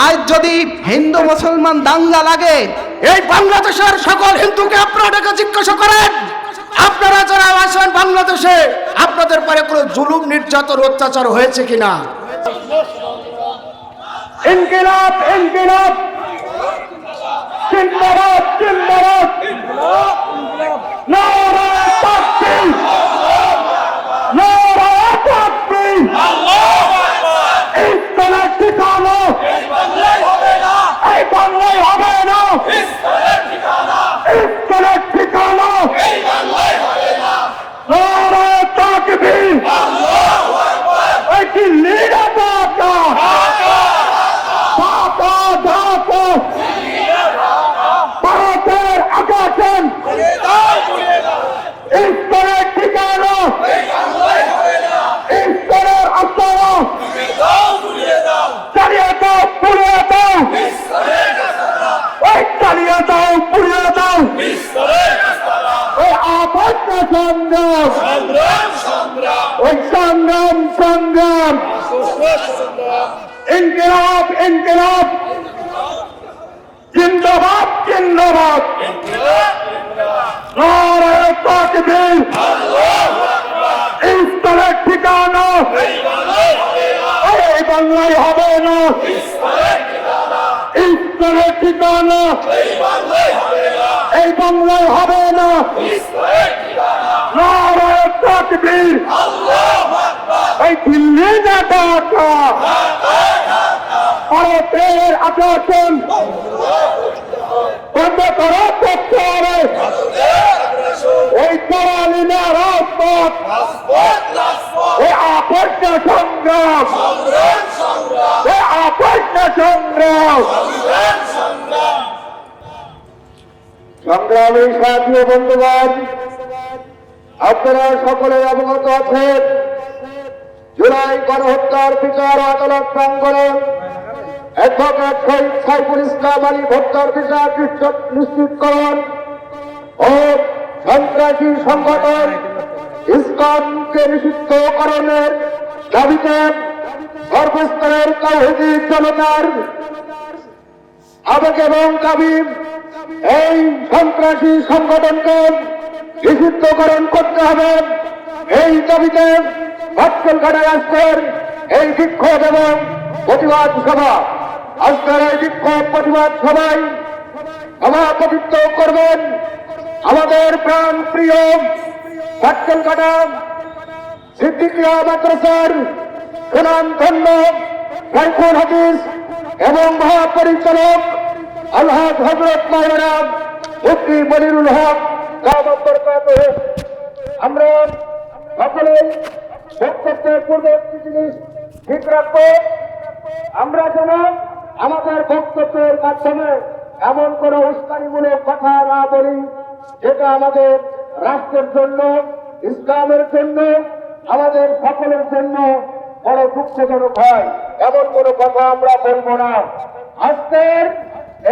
আজ যদি হিন্দু মুসলমান দাঙ্গা লাগে, এই বাংলাদেশের সকল হিন্দুকে আপনারা জিজ্ঞাসা করেন, আপনারা যারা আছেন বাংলাদেশে, আপনাদের পরে কোনো জুলুম নির্যাতন অত্যাচার হয়েছে কিনা? ইনকিলাব ইনকিলাব জিন্দাবাদ জিন্দাবাদ নারা তাকবীর নারা তাকবীর ইসলামের ঠিকানা এই বাংলায় হবে না, ইসলামের ঠিকানা নারা তাকবীর এই দিল্লির ঢাকা ঢাকা ঢাকা ভারতের আকাশন ইসলামের ঠিকানা ইসলামের আস্তানা চালিয়ে দাও পুড়িয়ে দাও, ওই চালিয়ে দাও পুড়িয়ে দাও, ওই আপত্ত সংগ্রাম ওই সংগ্রাম সংগ্রাম ইনকিলাব ইনকিলাব জিন্দাবাদ জিন্দাবাদ নারে তাকবীর ইসলামের ঠিকানা এই বাংলায় হবে না, ইসলামের ঠিকানা এই বাংলায় হবে না, নারে তাকবীর এই দিল্লি না ঢাকা ভারতের আগ্রাসন বন্ধ করা করতে হবে, ওই তরালিনা রাজপথ ওই আপত্ত সংগ্রাম ওই আপত্ত সংগ্রাম সংগ্রামী সাথী বন্ধুগণ, আপনারা সকলে অবগত আছেন জুলাই গণহত্যার বিচার আদালত প্রাঙ্গণে অ্যাডভোকেট শহীদ সাইফুল ইসলাম আলী হত্যার বিচার নিশ্চিতকরণ ও সন্ত্রাসী সংগঠন ইসকনকে নিষিদ্ধকরণের দাবিতে সর্বস্তরের তাওহীদি জনতার আবেগ এবং দাবি এই সন্ত্রাসী সংগঠনকে নিষিদ্ধকরণ করতে হবে। এই দাবিতে ভাটকলঘাটায় আজকের এই বিক্ষোভ এবং প্রতিবাদ সভা, আজকের এই বিক্ষোভ প্রতিবাদ সভায় সভাপতিত্ব করবেন আমাদের প্রাণ প্রিয় ভাটকলঘাটা সিদ্দিকিয়া মাদ্রাসার সুনামধন্য সাইফুল হাদিস এবং মহাপরিচালক আলহাজ হযরত মাওলানা মুফতি মনিরুল হক দাওয়াত বরকাতুহু। আমরা সকলে বক্তব্যের পূর্বে একটি জিনিস ঠিক রাখবো, আমরা যেন আমাদের বক্তব্যের মাধ্যমে এমন কোন উস্কানিমূলক কথা না বলি যেটা আমাদের রাষ্ট্রের জন্য, ইসলামের জন্য, আমাদের সকলের জন্য বড় দুঃখজনক হয়, এমন কোন কথা আমরা বলবো না। আজকের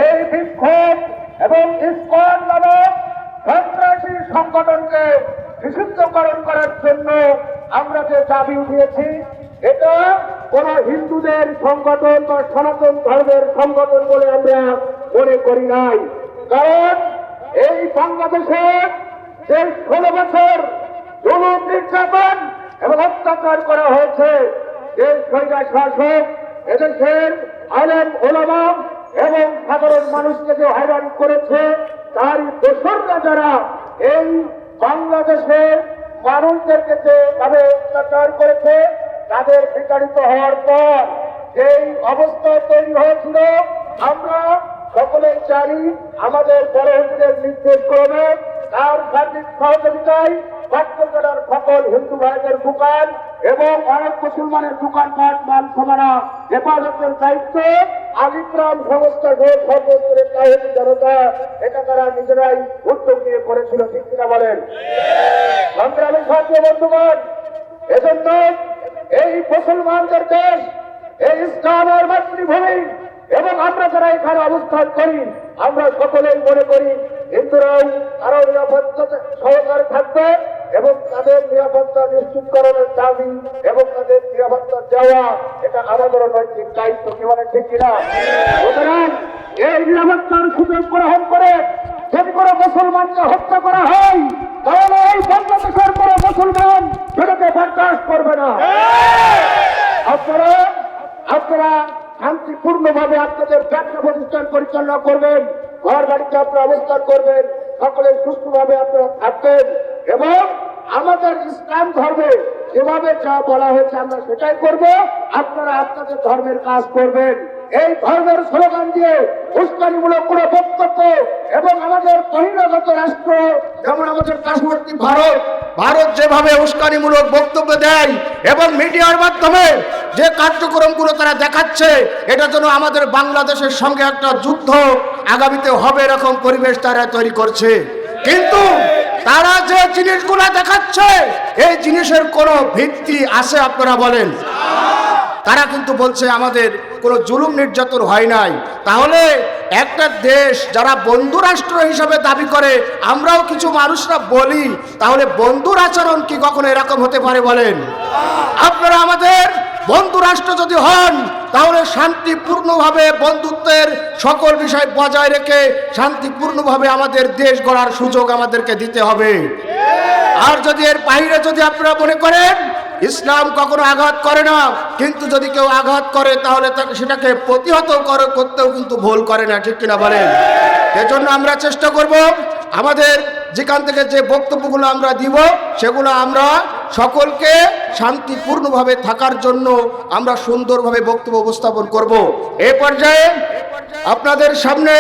এই বিক্ষোভ এবং ইসকন নামক সন্ত্রাসী সংগঠনকে নিষিদ্ধকরণ করার জন্য আমরা যে দাবি উঠিয়েছি, এটা কোন হিন্দুদের সংগঠন বা সনাতন ধর্মের সংগঠন বলে আমরা মনে করি নাই। কারণ এই বাংলাদেশে যে 16 বছর জুলুম নির্যাতন এবং অত্যাচার করা হয়েছে, যে স্বৈরাচার শাসক এদেশের আলেম ওলামা এবং সাধারণ মানুষকে যে হয়রান করেছে, তারই দোসররা যারা এই বাংলাদেশের মানুষদেরকে যেভাবে অত্যাচার করেছে, তাদের বিতাড়িত হওয়ার পর যেই অবস্থা তৈরি হয়েছিল, আমরা সকলেই জানি আমাদের বড় হুজুরের নির্দেশ ক্রমে তার সার্বিক সহযোগিতায় ভাটকলঘাটার সকল হিন্দু ভাইদের দোকান এবং অনেক মুসলমানের দোকানপাট মাল সামানা হেফাজতের দায়িত্ব আলিগ্রাম সংস্থা সর্বস্তরের তাওহীদি জনতা এটা তারা নিজেরাই উদ্যোগ নিয়ে করেছিল, ঠিক কিনা বলেন? সংগ্রামী সাথী বন্ধুগণ, এজন্য এই মুসলমানদের দেশ, এই ইসলামের মাতৃভূমি এবং আমরা যারা এখানে অবস্থান করি, আমরা সকলেই মনে করি হিন্দুরাও আরো নিরাপত্তা সহকারে থাকবে এবং তাদের নিরাপত্তা নিশ্চিতকরণের দাবি এবং তাদের নিরাপত্তা দেওয়া এটা আমাদেরও নৈতিক দায়িত্ব। কি বলে ঠিক কিনা? সুতরাং এই নিরাপত্তার সুযোগ গ্রহণ করে যদি কোনো মুসলমানকে হত্যা করা হয় তাহলে এই বাংলাদেশের কোনো মুসলমান সেটাকে বরদাস্ত করবে না। আপনারা শান্তিপূর্ণভাবে আপনাদের ব্যবসা প্রতিষ্ঠান পরিচালনা করবেন, ঘর বাড়িতে আপনারা অবস্থান করবেন, সকলে সুস্থভাবে আপনারা থাকবেন এবং আমাদের ইসলাম ধর্মে যেভাবে যা বলা হয়েছে আমরা সেটাই করব। আপনারা আপনাদের ধর্মের কাজ করবেন। এই ধর্মের স্লোগান দিয়ে উস্কানিমূলক কোনো বক্তব্য এবং আমাদের বহিরাগত রাষ্ট্র যেমন আমাদের পার্শ্ববর্তী ভারত যেভাবে উস্কানিমূলক বক্তব্য দেয় এবং মিডিয়ার মাধ্যমে যে কার্যক্রমগুলো তারা দেখাচ্ছে, এটা যেন আমাদের বাংলাদেশের সঙ্গে একটা যুদ্ধ আগামীতে হবে এরকম পরিবেশ তারা তৈরি করছে। কিন্তু তারা যে জিনিসগুলো দেখাচ্ছে এই জিনিসের কোনো ভিত্তি আছে আপনারা বলেন? তারা কিন্তু বলছে আমাদের কোনো জুলুম নির্যাতন হয় নাই। তাহলে একটা দেশ যারা বন্ধু রাষ্ট্র হিসাবে দাবি করে, আমরাও কিছু মানুষরা বলি, তাহলে বন্ধুর আচরণ কি কখনো এরকম হতে পারে বলেন? আপনারা আমাদের বন্ধু রাষ্ট্র যদি হন তাহলে শান্তিপূর্ণভাবে বন্ধুত্বের সকল বিষয় বজায় রেখে শান্তিপূর্ণভাবে আমাদের দেশ গড়ার সুযোগ আমাদেরকে দিতে হবে। আর যদি এর বাইরে যদি আপনারা মনে করেন ইসলাম কখনো আঘাত করে না, কিন্তু যদি কেউ আঘাত করে তাহলে সেটাকে প্রতিহত করতেও কিন্তু ভুল করে না, ঠিক কিনা বলেন? এজন্য আমরা চেষ্টা করব আমাদের যেখান থেকে যে বক্তব্যগুলো আমরা দিব সেগুলো আমরা সকলকে শান্তিপূর্ণভাবে থাকার জন্য আমরা সুন্দরভাবে বক্তব্য উপস্থাপন করব। এই পর্যায়ে আপনাদের সামনে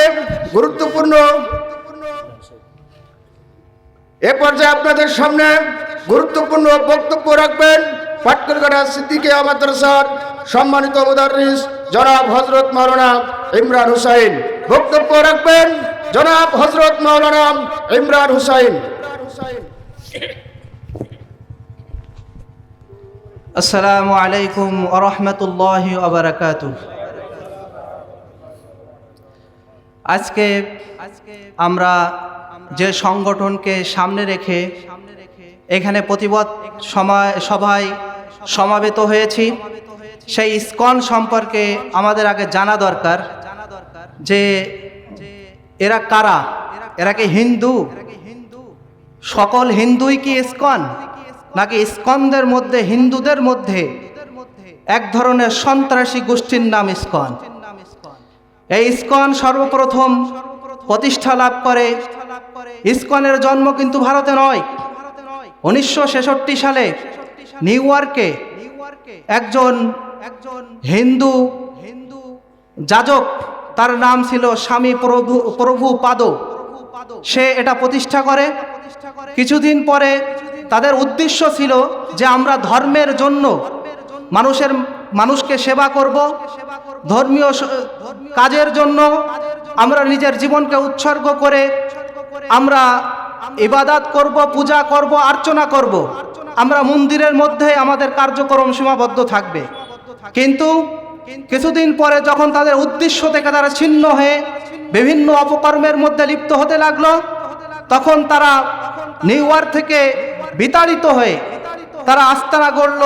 গুরুত্বপূর্ণ বক্তব্য রাখবেন পাটকেলঘাটা সিদ্দিকিয়া মাদ্রাসার সম্মানিত মুদাররিস জনাব হযরত মাওলানা ইমরান হুসাইন। বক্তব্য রাখবেন জনাব হযরত মাওলানা ইমরান হুসাইন। আসসালামু আলাইকুম ওয়া রাহমাতুল্লাহি ওয়া বারাকাতুহু। আজকে আমরা যে সংগঠনকে সামনে রেখে এখানে প্রতিবাদ সভায় সমাবেত হয়েছি, সেই ইসকন সম্পর্কে আমাদের আগে জানা দরকার যে এরা কারা, এরা কি হিন্দু? সকল হিন্দুই কি ইসকন, নাকি ইসকনদের মধ্যে হিন্দুদের মধ্যে এক ধরনের সন্ত্রাসী গোষ্ঠীর নাম ইসকন? এই ইসকন সর্বপ্রথম প্রতিষ্ঠা লাভ করে, ইসকনের জন্ম কিন্তু ভারতে নয়। 1966 সালে নিউ ইয়র্কে একজন হিন্দু যাজক, তার নাম ছিল স্বামী প্রভুপাদ, সে এটা প্রতিষ্ঠা করে। কিছুদিন পরে তাদের উদ্দেশ্য ছিল যে আমরা ধর্মের জন্য মানুষকে সেবা করব, ধর্মীয় কাজের জন্য আমরা নিজের জীবনকে উৎসর্গ করে আমরা ইবাদত করব, পূজা করব, অর্চনা করব, আমরা মন্দিরের মধ্যে আমাদের কার্যক্রম সীমাবদ্ধ থাকবে। কিন্তু কিছুদিন পরে যখন তাদের উদ্দেশ্য থেকে তারা ছিন্ন হয়ে বিভিন্ন অপকর্মের মধ্যে লিপ্ত হতে লাগলো, তখন তারা নিউ ইয়র্ক থেকে বিতাড়িত হয়ে তারা আস্তানা গড়ল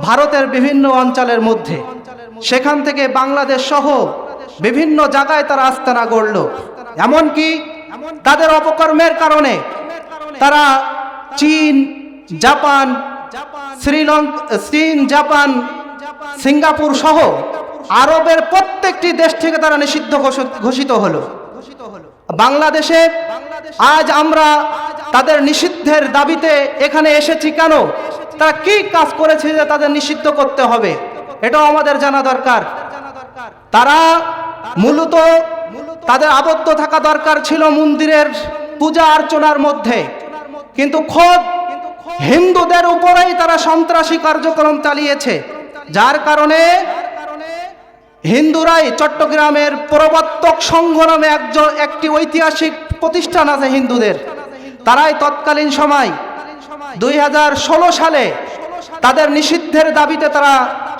ভারতের বিভিন্ন অঞ্চলের মধ্যে। সেখান থেকে বাংলাদেশ সহ বিভিন্ন জায়গায় তারা আস্তানা গড়ল। এমনকি তাদের অপকর্মের কারণে তারা চীন, জাপান, সিঙ্গাপুর সহ আরবের প্রত্যেকটি দেশ থেকে তারা নিষিদ্ধ ঘোষিত হলো। বাংলাদেশে আজ আমরা তাদের নিষিদ্ধের দাবিতে এখানে এসেছি কেন? তারা কি কাজ করেছে যে তাদের নিষিদ্ধ করতে হবে, এটাও আমাদের জানা দরকার। তারা মূলত তাদের আবদ্ধ থাকা দরকার ছিল মন্দিরের পূজা অর্চনার মধ্যে, কিন্তু খোদ হিন্দুদের উপরেই তারা সন্ত্রাসী কার্যক্রম চালিয়েছে, যার কারণে হিন্দুরাই চট্টগ্রামের প্রবর্তক সংঘ নামে একটি ঐতিহাসিক প্রতিষ্ঠান আছে হিন্দুদের, তারাই তৎকালীন সময় 2016 সালে তাদের নিষিদ্ধের দাবিতে তারা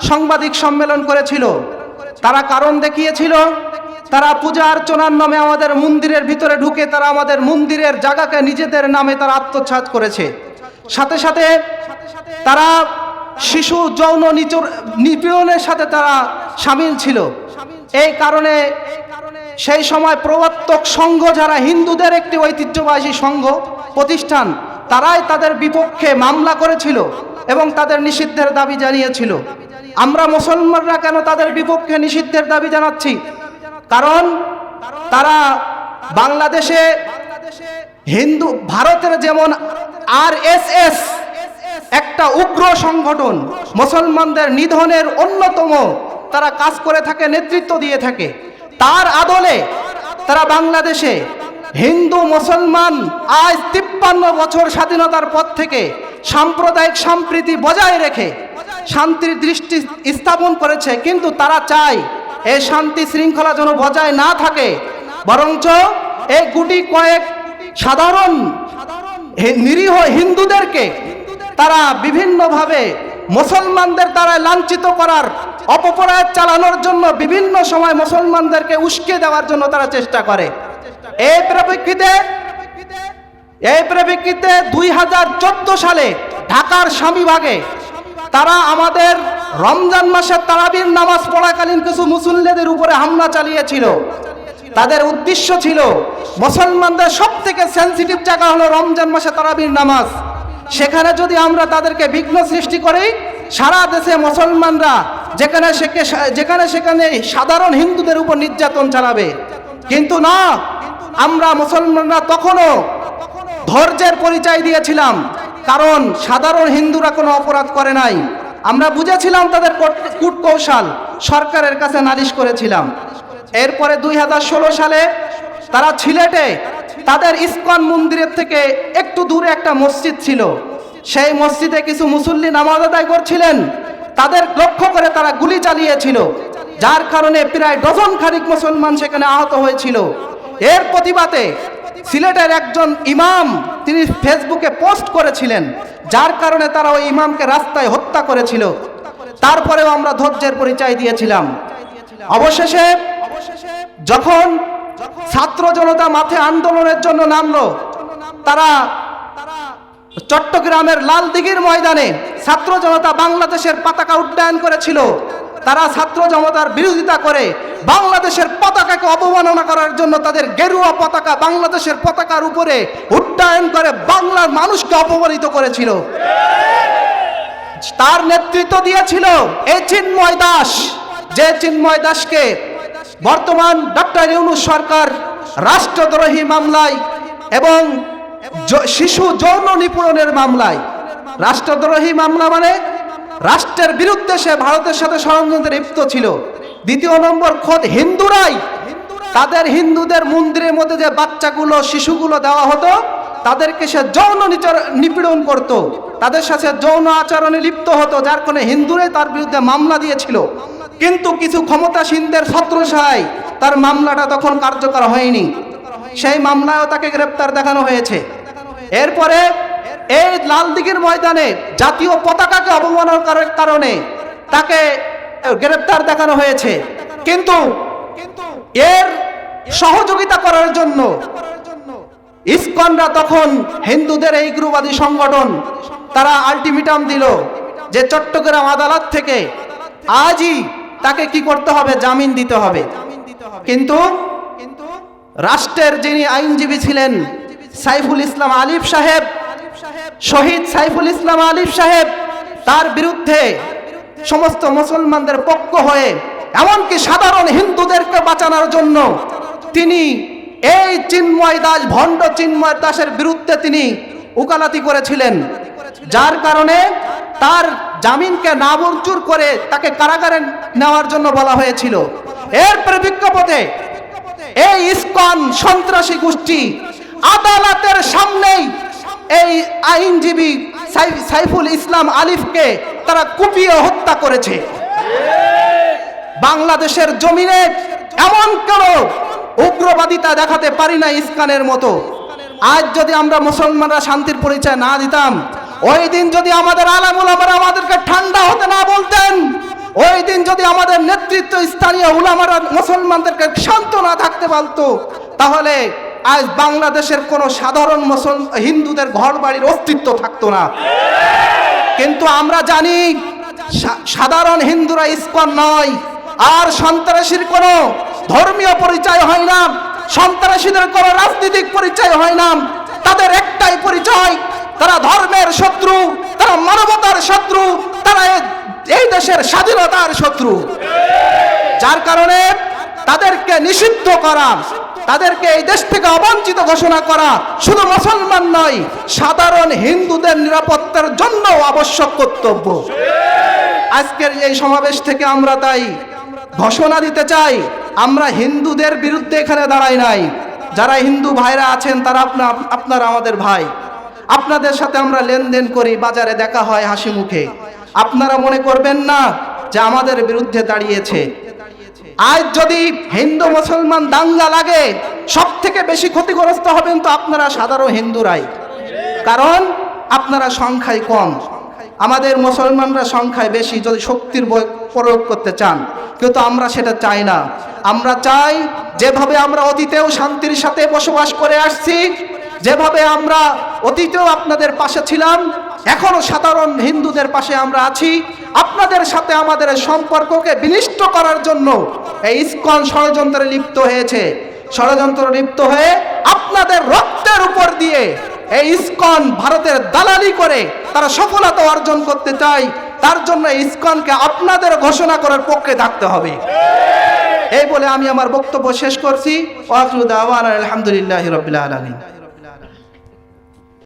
সাংবাদিক সম্মেলন করেছিল। তারা কারণ দেখিয়েছিল, তারা পূজা অর্চনার নামে আমাদের মন্দিরের ভিতরে ঢুকে তারা আমাদের মন্দিরের জায়গাকে নিজেদের নামে তারা আত্মসাৎ করেছে। সাথে সাথে তারা শিশু যৌন নিপীড়নের সাথে তারা সামিল ছিল। এই কারণে সেই সময় প্রবর্তক সংঘ, যারা হিন্দুদের একটি ঐতিহ্যবাহী সংঘ প্রতিষ্ঠান, তারাই তাদের বিপক্ষে মামলা করেছিল এবং তাদের নিষিদ্ধের দাবি জানিয়েছিল। আমরা মুসলমানরা কেন তাদের বিপক্ষে নিষিদ্ধের দাবি জানাচ্ছি? কারণ তারা বাংলাদেশে হিন্দু, ভারতের যেমন RSS একটা উগ্র সংগঠন, মুসলমানদের নিধনের অন্যতম তারা কাজ করে থাকে, নেতৃত্ব দিয়ে থাকে, তার আদলে তারা বাংলাদেশে হিন্দু মুসলমান আজ 53 বছর স্বাধীনতার পর থেকে সাম্প্রদায়িক সম্প্রীতি বজায় রেখে শান্তির দৃষ্টি স্থাপন করেছে। কিন্তু তারা চায় এই শান্তি শৃঙ্খলা যেন বজায় না থাকে, বরঞ্চ এই গুটি কয়েক সাধারণ নিরীহ হিন্দুদেরকে তারা বিভিন্নভাবে মুসলমানদের দ্বারা লাঞ্ছিত করার, অপপ্রয়াস চালানোর জন্য বিভিন্ন সময় মুসলমানদেরকে উস্কে দেওয়ার জন্য তারা চেষ্টা করে। এই প্রেক্ষিতে 2014 সালে ঢাকার স্বামীবাগে তারা আমাদের রমজান মাসের তারাবির নামাজ পড়াকালীন কিছু মুসল্লিদের উপরে হামলা চালিয়েছিল। তাদের উদ্দেশ্য ছিল, মুসলমানদের সব থেকে সেন্সিটিভ জায়গা হলো রমজান মাসে তারাবির নামাজ, সেখানে যদি আমরা তাদেরকে বিঘ্ন সৃষ্টি করি, সারা দেশে মুসলমানরা যেখানে সেখানে সাধারণ হিন্দুদের উপর নির্যাতন চালাবে। কিন্তু না, আমরা মুসলমানরা তখনও ধৈর্যের পরিচয় দিয়েছিলাম, কারণ সাধারণ হিন্দুরা কোনো অপরাধ করে নাই। আমরা বুঝেছিলাম তাদের কূটকৌশল, সরকারের কাছে নালিশ করেছিলাম। এরপরে 2016 সালে তারা সিলেটে তাদের ইসকন মন্দিরের থেকে একটু দূরে একটা মসজিদ ছিল, সেই মসজিদে কিছু মুসল্লি নামাজ আদায় করছিলেন, তাদের লক্ষ্য করে তারা গুলি চালিয়েছিল, যার কারণে প্রায় ডজন খানিক মুসলমান সেখানে আহত হয়েছিল। এর প্রতিবাদে সিলেটের একজন ইমাম তিনি ফেসবুকে পোস্ট করেছিলেন, যার কারণে তারা ওই ইমামকে রাস্তায় হত্যা করেছিল। তারপরেও আমরা ধৈর্যের পরিচয় দিয়েছিলাম। অবশেষে যখন ছাত্র জনতা মাঠে আন্দোলনের জন্য নামলো, তারা চট্টগ্রামের লালদিঘির ময়দানে ছাত্র জনতা বাংলাদেশের পতাকা উড্ডয়ন করেছিল। তারা ছাত্র জনতার বিরোধিতা করে বাংলাদেশের পতাকাকে অবমাননা করার জন্য তাদের গেরুয়া পতাকা বাংলাদেশের পতাকার উপরে উড্ডয়ন করে বাংলার মানুষকে অপমানিত করেছিল। তার নেতৃত্ব দিয়েছিল এই চিন্ময় দাস, যে চিন্ময় দাসকে বর্তমান ডক্টর ইউনূস সরকার রাষ্ট্রদ্রোহী মামলায় এবং শিশু যৌন নিপীড়নের মামলায়, রাষ্ট্রদ্রোহী মামলা মানে রাষ্ট্রের বিরুদ্ধে সে ভারতের সাথে ষড়যন্ত্রে লিপ্ত ছিল। দ্বিতীয় নম্বর, খোদ হিন্দুরাই তাদের হিন্দুদের মন্দিরের মধ্যে যে বাচ্চাগুলো শিশুগুলো দেওয়া হতো, তাদেরকে সে যৌন নিপীড়ন করত, তাদের সাথে যৌন আচরণে লিপ্ত হতো, যার কারণে হিন্দুরাই তার বিরুদ্ধে মামলা দিয়েছিল। কিন্তু কিছু ক্ষমতাসীনদের ছত্রছায়ায় তার মামলাটা তখন কার্যকর হয়নি, সেই মামলায়ও তাকে গ্রেপ্তার দেখানো হয়েছে। এরপরে এই লালদিঘির ময়দানে জাতীয় পতাকাকে অবমাননা করার কারণে তাকে গ্রেপ্তার দেখানো হয়েছে। কিন্তু এর সহযোগিতা করার জন্য ইসকনরা তখন হিন্দুদের এই উগ্রবাদী সংগঠন তারা আলটিমেটাম দিল যে চট্টগ্রাম আদালত থেকে আজই তাকে কি করতে হবে, জামিন দিতে হবে। কিন্তু রাষ্ট্রের যিনি আইনজীবী ছিলেন সাইফুল ইসলাম আলিফ সাহেব, শহীদ সাইফুল ইসলাম আলিফ সাহেব, তার বিরুদ্ধে সমস্ত মুসলমানদের পক্ষ হয়ে এমনকি সাধারণ হিন্দুদেরকে বাঁচানোর জন্য তিনি এই চিন্ময় দাস, ভণ্ড চিন্ময় দাসের বিরুদ্ধে তিনি উকালতি করেছিলেন, যার কারণে তার জামিনকে নামঞ্জুর করে তাকে কারাগারে নেওয়ার জন্য বলা হয়েছিল। এর প্রেক্ষাপটে এই ইসকন সন্ত্রাসী গোষ্ঠী আদালতের সামনেই এই আইনজীবী সাইফুল ইসলাম আলিফকে তারা কুপিয়ে হত্যা করেছে। বাংলাদেশের জমিনে এমন কোন উগ্রবাদিতা দেখাতে পারি না ইসকনের মতো। আজ যদি আমরা মুসলমানরা শান্তির পরিচয় না দিতাম, ওই দিন যদি আমাদের আলেম উলামারা আমাদেরকে ঠান্ডা হতে না বলতেন, ওই দিন যদি আমাদের নেতৃত্ব স্থানীয় উলামারা মুসলমানদেরকে শান্ত না থাকতে বলতো, তাহলে আজ বাংলাদেশের কোনো সাধারণ হিন্দুদের ঘর বাড়ির অস্তিত্ব থাকতো না। কিন্তু আমরা জানি সাধারণ হিন্দুরা ইসকন নয়, আর সন্ত্রাসীর কোনো ধর্মীয় পরিচয় হয় না, সন্ত্রাসীদের কোনো রাজনৈতিক পরিচয় হয় না। তাদের একটাই পরিচয়, তারা ধর্মের শত্রু, তারা মানবতার শত্রু, তারা এই দেশের স্বাধীনতার শত্রু। যার কারণে তাদেরকে নিষিদ্ধ করা, তাদেরকে এই দেশ থেকে অবঞ্চিত ঘোষণা করা শুধু মুসলমান নয়, সাধারণ হিন্দুদের নিরাপত্তার জন্য আবশ্যক কর্তব্য। আজকের এই সমাবেশ থেকে আমরা তাই ঘোষণা দিতে চাই, আমরা হিন্দুদের বিরুদ্ধে এখানে দাঁড়াই নাই। যারা হিন্দু ভাইরা আছেন তারা আপনারা আমাদের ভাই, আপনাদের সাথে আমরা লেনদেন করি, বাজারে দেখা হয় হাসি মুখে। আপনারা মনে করবেন না যে আমাদের বিরুদ্ধে দাঁড়িয়েছে। আজ যদি হিন্দু মুসলমান দাঙ্গা লাগে, সব থেকে বেশি ক্ষতিগ্রস্ত হবেন তো আপনারা সাধারণ হিন্দুরাই, কারণ আপনারা সংখ্যায় কম, আমাদের মুসলমানরা সংখ্যায় বেশি যদি শক্তির প্রয়োগ করতে চান। কিন্তু আমরা সেটা চাই না। আমরা চাই যেভাবে আমরা অতীতেও শান্তির সাথে বসবাস করে আসছি, যেভাবে আমরা অতীতেও আপনাদের পাশে ছিলাম, এখনো সাধারণ হিন্দুদের পাশে আমরা আছি। আপনাদের সাথে আমাদের সম্পর্ককে বিনষ্ট করার জন্য এই ইসকন ষড়যন্ত্রে লিপ্ত হয়েছে। ষড়যন্ত্র লিপ্ত হয়ে আপনাদের রক্তের উপর দিয়ে এই ইসকন ভারতের দালালি করে তারা সফলতা অর্জন করতে চায়। তার জন্য ইসকনকে আপনাদের ঘোষণা করার পক্ষে থাকতে হবে। এই বলে আমি আমার বক্তব্য শেষ করছি। ওয়া আখিরু দাওয়ানা আলহামদুলিল্লাহি রাব্বিল আলামিন।